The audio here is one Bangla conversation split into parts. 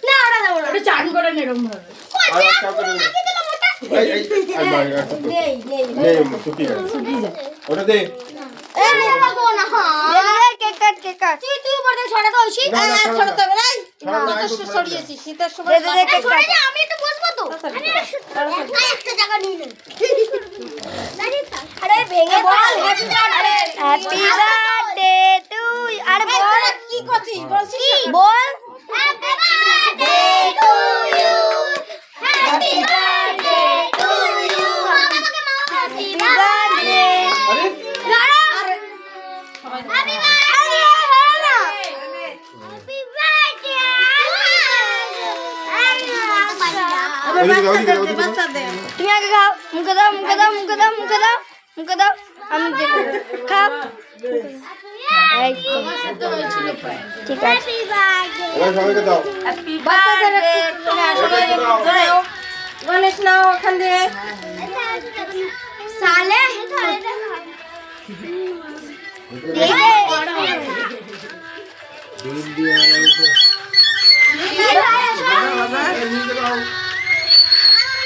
না ওটা দাও না, ওটা চান করে এরকম ভাবে। ওটা দে তুই উপর থেকে ছড়াতে হইছি ছড়াতে হবে না সরিয়েছি শীতের সময় আমি একটু বসবো তো একটা জায়গা নিয়ে নে আরে ভেঙে বল হ্যাপি বার্থডে টু আরে বল কি করছিস বলছিস বল happy birthday to you happy birthday to you happy birthday আরে হ্যাপি বার্থডে তুমি আগে খাও মুখে দাও মুখে দাও মুখে দাও মুখে দাও মুখে দাও আমি দেখো খাও এই তো ঠিক আছে সবাইকে দাও হ্যাপি বার্থডে গণেশ নাও ওখান দিয়ে সালে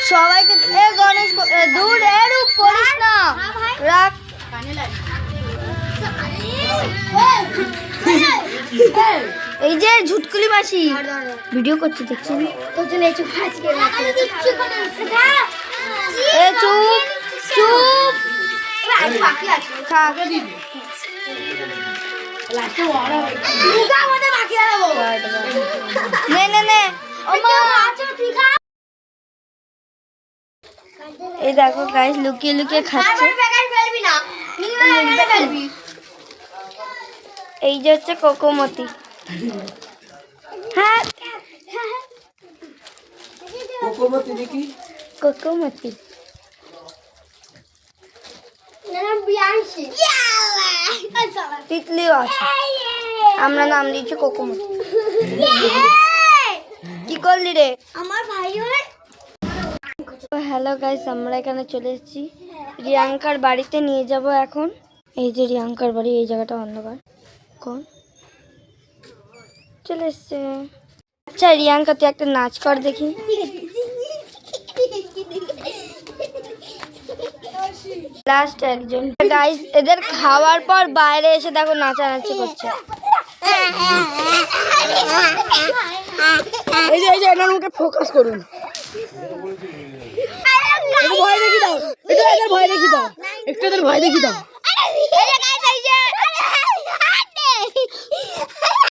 সবাইকে এ গণেশ দূর এরূপ করিস না রাখ এই যে ঝুটকুলি মাসি ভিডিও করছি দেখছি তোর জন্য এই চুপ আজকে এ চুপ চুপ খা নে নে নে এই দেখো গাইস লুকিয়ে লুকিয়ে খাচ্ছে এই যে হচ্ছে কোকোমতি হ্যাঁ কোকোমতি দেখি কোকোমতি তিতলিও আছে আমরা নাম দিয়েছি কোকোমতি কি করলি রে আমার ভাই হয় হ্যালো গাইস আমরা এখানে চলে এসেছি রিয়াঙ্কার বাড়িতে নিয়ে যাব এখন এই যে রিয়াঙ্কার বাড়ি এই জায়গাটা অন্ধকার কোন চলে এসছে আচ্ছা রিয়াঙ্কা তুই একটা নাচ কর দেখি লাস্ট একজন গাইস এদের খাওয়ার পর বাইরে এসে দেখো নাচানাচি করছে এই যে এনার মুখে ফোকাস করুন ভয় দেখি দাও এটা এদের ভয় দেখি দাও একটু এদের ভয় দেখি দাও